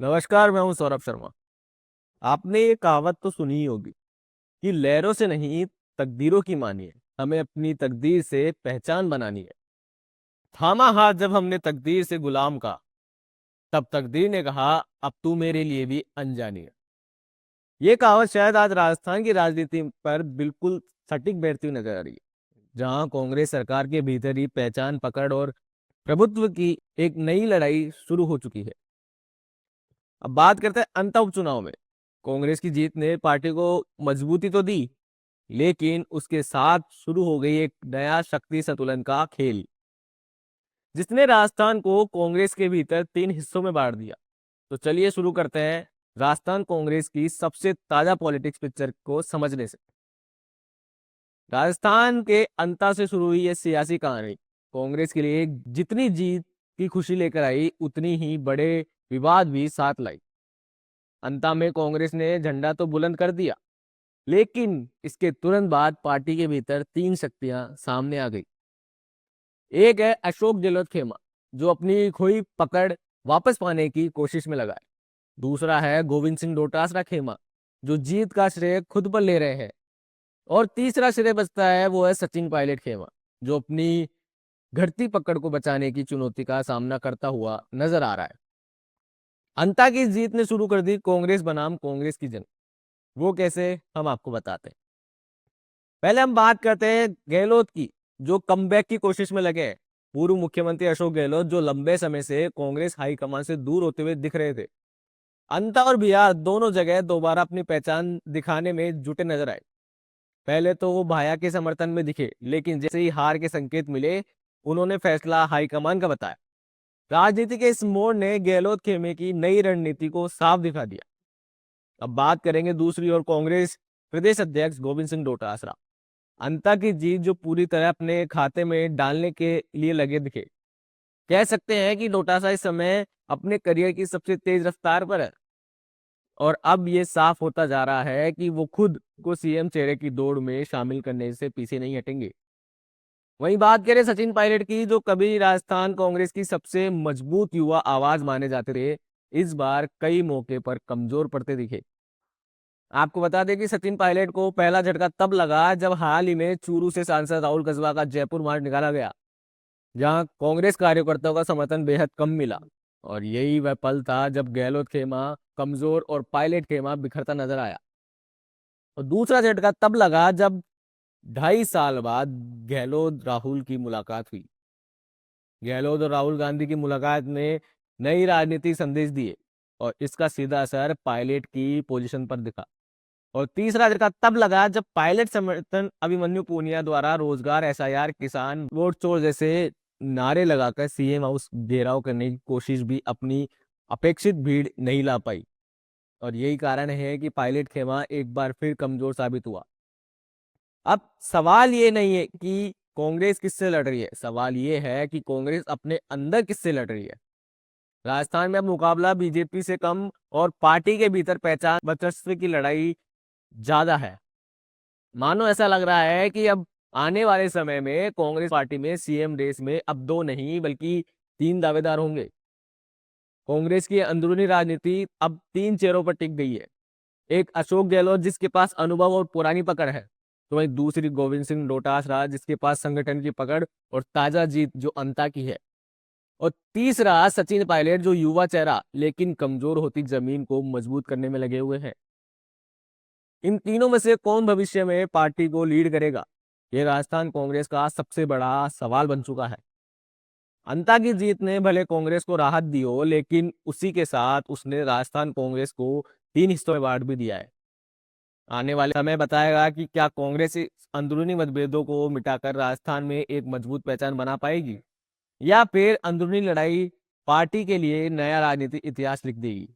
नमस्कार, मैं हूं सौरभ शर्मा। आपने ये कहावत तो सुनी ही होगी कि लहरों से नहीं, तकदीरों की मानिए। हमें अपनी तकदीर से पहचान बनानी है। थामा हाथ जब हमने तकदीर से गुलाम का, तब तकदीर ने कहा, अब तू मेरे लिए भी अनजानी है। ये कहावत शायद आज राजस्थान की राजनीति पर बिल्कुल सटीक बैठती हुई नजर आ रही है, जहां कांग्रेस सरकार के भीतर ही पहचान, पकड़ और प्रभुत्व की एक नई लड़ाई शुरू हो चुकी है। अब बात करते हैं अंत उपचुनाव में। कांग्रेस की जीत ने पार्टी को मजबूती तो दी, लेकिन उसके साथ शुरू हो गई एक नया शक्ति संतुलन का खेल, जिसने राजस्थान को कांग्रेस के भीतर तीन हिस्सों में बांट दिया। तो चलिए शुरू करते हैं राजस्थान कांग्रेस की सबसे ताजा पॉलिटिक्स पिक्चर को समझने से। राजस्थान के अंता से शुरू हुई ये सियासी कहानी कांग्रेस के लिए जितनी जीत की खुशी लेकर आई, उतनी ही बड़े विवाद भी साथ लाई। अंता में कांग्रेस ने झंडा तो बुलंद कर दिया, लेकिन इसके तुरंत बाद पार्टी के भीतर तीन शक्तियां सामने आ गई। एक है अशोक गहलोत खेमा, जो अपनी खोई पकड़ वापस पाने की कोशिश में लगा है। दूसरा है गोविंद सिंह डोटासरा खेमा, जो जीत का श्रेय खुद पर ले रहे हैं। और तीसरा श्रेय बचता है, वो है सचिन पायलट खेमा, जो अपनी घटती पकड़ को बचाने की चुनौती का सामना करता हुआ नजर आ रहा है। अंता की जीत ने शुरू कर दी कांग्रेस बनाम कांग्रेस की जंग। वो कैसे, हम आपको बताते हैं। पहले हम बात करते हैं गहलोत की, जो कमबैक की कोशिश में लगे हैं। पूर्व मुख्यमंत्री अशोक गहलोत, जो लंबे समय से कांग्रेस हाईकमान से दूर होते हुए दिख रहे थे, अंता और बिहार दोनों जगह दोबारा अपनी पहचान दिखाने में जुटे नजर आए। पहले तो वो भाया के समर्थन में दिखे, लेकिन जैसे ही हार के संकेत मिले, उन्होंने फैसला हाईकमान का बताया। राजनीति के इस मोड़ ने गहलोत खेमे की नई रणनीति को साफ दिखा दिया। अब बात करेंगे दूसरी ओर कांग्रेस प्रदेश अध्यक्ष गोविंद सिंह डोटासरा। अंता की जीत जो पूरी तरह अपने खाते में डालने के लिए लगे दिखे। कह सकते हैं कि डोटासरा इस समय अपने करियर की सबसे तेज रफ्तार पर है, और अब ये साफ होता जा रहा है कि वो खुद को सीएम चेहरे की दौड़ में शामिल करने से पीछे नहीं हटेंगे। वहीं बात करें सचिन पायलट की, जो कभी राजस्थान कांग्रेस की सबसे मजबूत युवा आवाज माने जाते रहे, इस बार कई मौके पर कमजोर पड़ते दिखे। आपको बता दें कि सचिन पायलट को पहला झटका तब लगा जब हाल ही में चूरू से सांसद राहुल कस्बा का जयपुर मार्च निकाला गया, जहां कांग्रेस कार्यकर्ताओं का समर्थन बेहद कम मिला। और यही वह पल था जब गहलोत खेमा कमजोर और पायलट खेमा बिखरता नजर आया। और दूसरा झटका तब लगा जब 2.5 साल बाद गहलोत राहुल की मुलाकात हुई। गहलोत और राहुल गांधी की मुलाकात ने नई राजनीतिक संदेश दिए, और इसका सीधा असर पायलट की पोजीशन पर दिखा। और तीसरा झटका तब लगा जब पायलट समर्थन अभिमन्यु पूनिया द्वारा रोजगार, एसआईआर, किसान वोट चोर जैसे नारे लगाकर सीएम हाउस घेराव करने की कोशिश भी अपनी अपेक्षित भीड़ नहीं ला पाई। और यही कारण है कि पायलट खेमा एक बार फिर कमजोर साबित हुआ। अब सवाल ये नहीं है कि कांग्रेस किससे लड़ रही है, सवाल ये है कि कांग्रेस अपने अंदर किससे लड़ रही है। राजस्थान में अब मुकाबला बीजेपी से कम और पार्टी के भीतर पहचान वर्चस्व की लड़ाई ज्यादा है। मानो ऐसा लग रहा है कि अब आने वाले समय में कांग्रेस पार्टी में सीएम रेस में अब दो नहीं बल्कि तीन दावेदार होंगे। कांग्रेस की अंदरूनी राजनीति अब तीन चेहरों पर टिक गई है। एक अशोक गहलोत, जिसके पास अनुभव और पुरानी पकड़ है, तो वहीं दूसरी गोविंद सिंह डोटासरा, जिसके पास संगठन की पकड़ और ताजा जीत जो अंता की है। और तीसरा सचिन पायलट, जो युवा चेहरा लेकिन कमजोर होती जमीन को मजबूत करने में लगे हुए हैं। इन तीनों में से कौन भविष्य में पार्टी को लीड करेगा, ये राजस्थान कांग्रेस का सबसे बड़ा सवाल बन चुका है। अंता की जीत ने भले कांग्रेस को राहत दी हो, लेकिन उसी के साथ उसने राजस्थान कांग्रेस को तीन हिस्सों में बांट भी दिया है। आने वाले समय बताएगा कि क्या कांग्रेस इस अंदरूनी मतभेदों को मिटाकर राजस्थान में एक मजबूत पहचान बना पाएगी, या फिर अंदरूनी लड़ाई पार्टी के लिए नया राजनीतिक इतिहास लिख देगी।